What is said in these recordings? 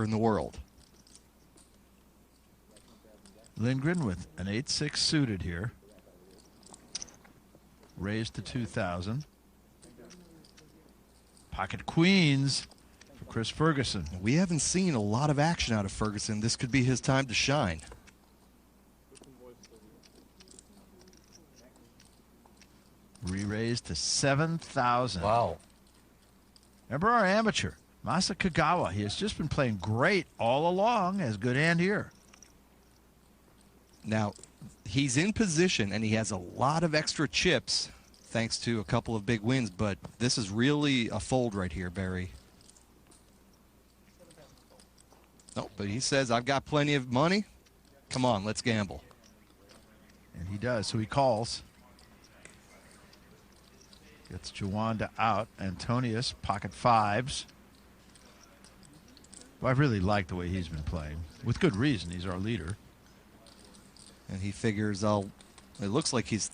in the world. Lindgren with an 8-6 suited here. Raised to 2,000. Pocket queens for Chris Ferguson. We haven't seen a lot of action out of Ferguson. This could be his time to shine. Re-raised to 7,000. Wow. Remember our amateur, Masa Kagawa. He has just been playing great all along. Has good hand here. Now, he's in position, and he has a lot of extra chips thanks to a couple of big wins, but this is really a fold right here, Barry. No, but he says, I've got plenty of money. Come on, let's gamble. And he does, so he calls. Gets Juanda out. Antonius, pocket fives. Well, I really like the way he's been playing. With good reason, he's our leader. And he figures it looks like he's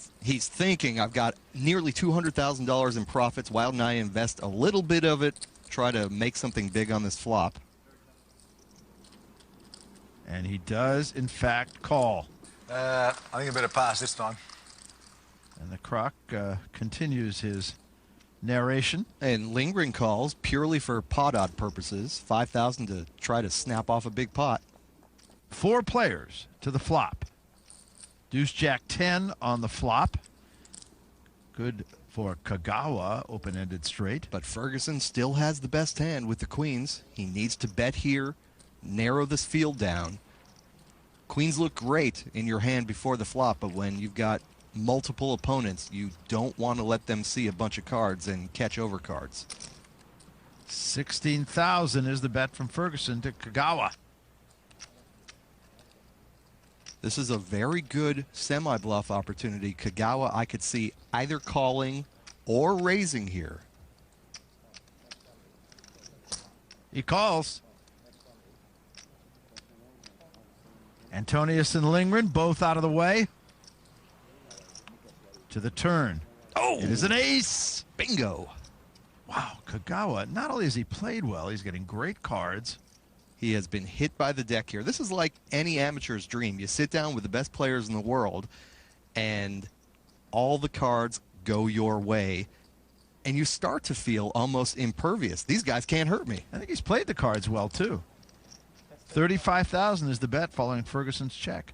thinking, I've got nearly $200,000 in profits. Why don't I invest a little bit of it, try to make something big on this flop? And he does, in fact, call. I think I better pass this time. And the Croc continues his narration. And Lindgren calls purely for pot odd purposes. 5,000 to try to snap off a big pot. 4 players to the flop. Deuce Jack 10 on the flop. Good for Kagawa, open-ended straight. But Ferguson still has the best hand with the queens. He needs to bet here, narrow this field down. Queens look great in your hand before the flop, but when you've got multiple opponents, you don't want to let them see a bunch of cards and catch over cards. 16,000 is the bet from Ferguson to Kagawa. This is a very good semi-bluff opportunity. Kagawa, I could see either calling or raising here. He calls. Antonius and Lindgren both out of the way. To the turn. Oh! It is an ace. Bingo. Wow, Kagawa, not only has he played well, he's getting great cards. He has been hit by the deck here. This is like any amateur's dream. You sit down with the best players in the world, and all the cards go your way, and you start to feel almost impervious. These guys can't hurt me. I think he's played the cards well, too. 35,000 is the bet following Ferguson's check.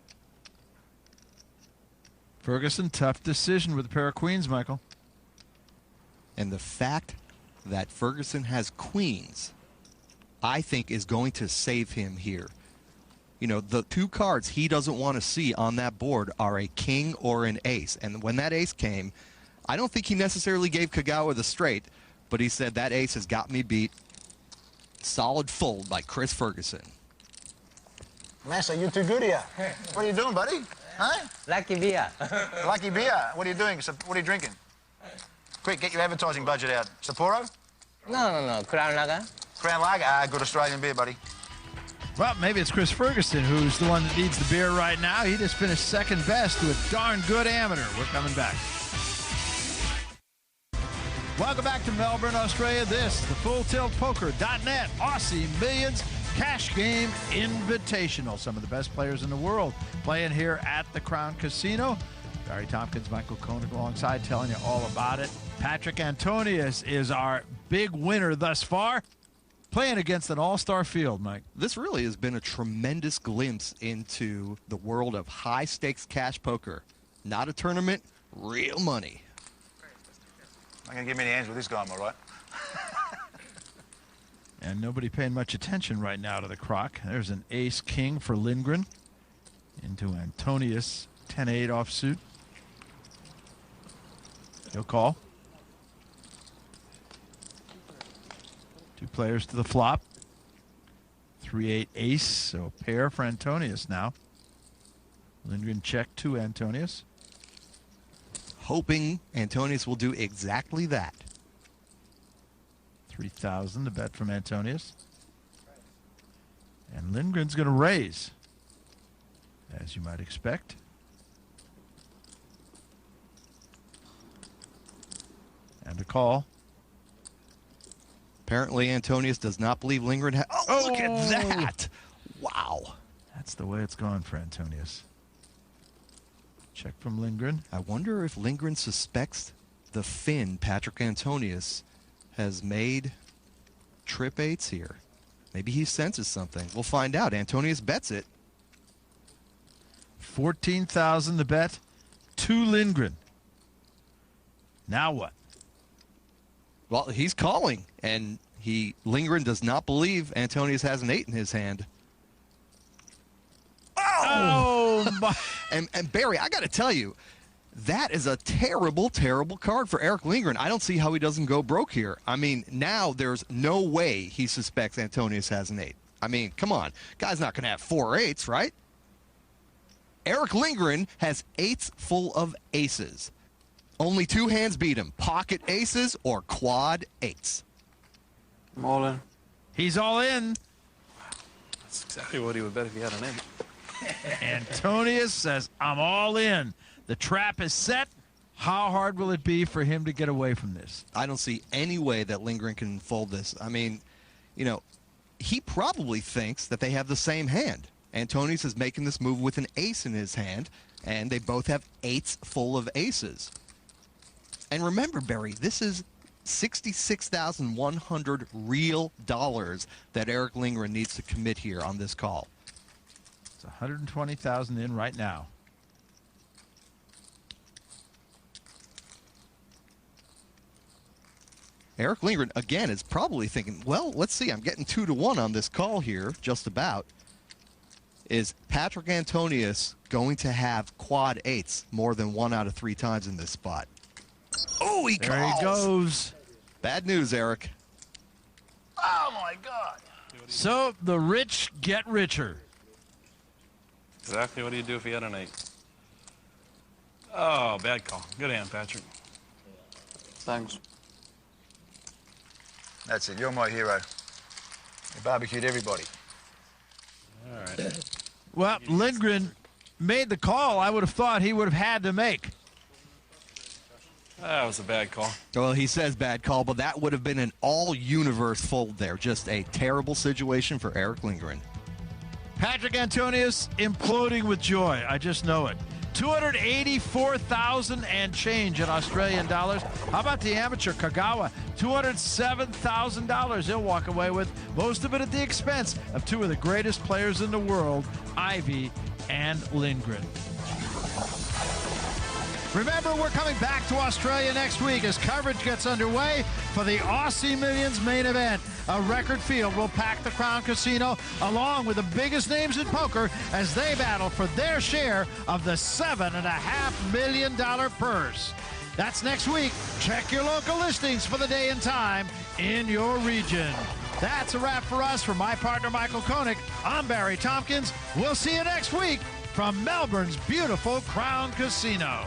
Ferguson, tough decision with a pair of queens, Michael. And the fact that Ferguson has queens, I think, is going to save him here. You know, the 2 cards he doesn't want to see on that board are a king or an ace. And when that ace came, I don't think he necessarily gave Kagawa the straight, but he said that ace has got me beat. Solid fold by Chris Ferguson. Massa, you too good here. What are you doing, buddy? Huh? Lucky beer. Lucky beer. What are you doing? What are you drinking? Quick, get your advertising budget out. Sapporo? No. Crown Lager. Crown Lager? Ah, good Australian beer, buddy. Well, maybe it's Chris Ferguson who's the one that needs the beer right now. He just finished second best to a darn good amateur. We're coming back. Welcome back to Melbourne, Australia. This is the FullTiltPoker.net Aussie Millions Cash Game Invitational. Some of the best players in the world playing here at the Crown Casino. Barry Tompkins, Michael Koenig alongside telling you all about it. Patrick Antonius is our big winner thus far, playing against an all-star field, Mike. This really has been a tremendous glimpse into the world of high-stakes cash poker. Not a tournament, real money. I'm going to give me any hands with this guy, am I right? And nobody paying much attention right now to the Croc. There's an ace-king for Lindgren into Antonius, 10-8 offsuit. He'll call. 2 players to the flop. 3-8 ace, so a pair for Antonius now. Lindgren check to Antonius. Hoping Antonius will do exactly that. 3,000 the bet from Antonius. And Lindgren's going to raise, as you might expect. And a call. Apparently, Antonius does not believe Lindgren. Oh, look at that! Wow. That's the way it's going for Antonius. Check from Lindgren. I wonder if Lindgren suspects the Finn, Patrick Antonius, has made trip 8s here. Maybe he senses something. We'll find out. Antonius bets it. 14,000 the bet to Lindgren. Now what? Well, he's calling, and Lindgren does not believe Antonius has an 8 in his hand. Oh my! And Barry, I got to tell you, that is a terrible, terrible card for Eric Lindgren. I don't see how he doesn't go broke here. I mean, now there's no way he suspects Antonius has an 8. I mean, come on. Guy's not going to have 4 8s, right? Eric Lindgren has 8s full of aces. Only 2 hands beat him. Pocket aces or quad 8s. I'm all in. He's all in. That's exactly what he would bet if he had an 8. Antonius says, I'm all in. The trap is set. How hard will it be for him to get away from this? I don't see any way that Lindgren can fold this. I mean, you know, he probably thinks that they have the same hand. Antonius is making this move with an ace in his hand, and they both have 8s full of aces. And remember, Barry, this is $66,100 real dollars that Eric Lindgren needs to commit here on this call. It's 120,000 in right now. Eric Lindgren, again, is probably thinking, well, let's see, I'm getting 2-1 on this call here, just about. Is Patrick Antonius going to have quad 8s more than 1 out of 3 times in this spot? Oh, he calls. There he goes. Bad news, Eric. Oh, my God. So the rich get richer. Exactly what do you do if he had an 8? Oh, bad call. Good hand, Patrick. Thanks. That's it. You're my hero. You barbecued everybody. All right. Well, Lindgren made the call I would have thought he would have had to make. That was a bad call. Well, he says bad call, but that would have been an all-universe fold there. Just a terrible situation for Eric Lindgren. Patrick Antonius imploding with joy. I just know it. 284,000 and change in Australian dollars. How about the amateur Kagawa? $207,000 he'll walk away with, most of it at the expense of 2 of the greatest players in the world, Ivey and Lindgren. Remember, we're coming back to Australia next week as coverage gets underway for the Aussie Millions main event. A record field will pack the Crown Casino along with the biggest names in poker as they battle for their share of the $7.5 million purse. That's next week. Check your local listings for the day and time in your region. That's a wrap for us. For my partner, Michael Koenig, I'm Barry Tompkins. We'll see you next week from Melbourne's beautiful Crown Casino.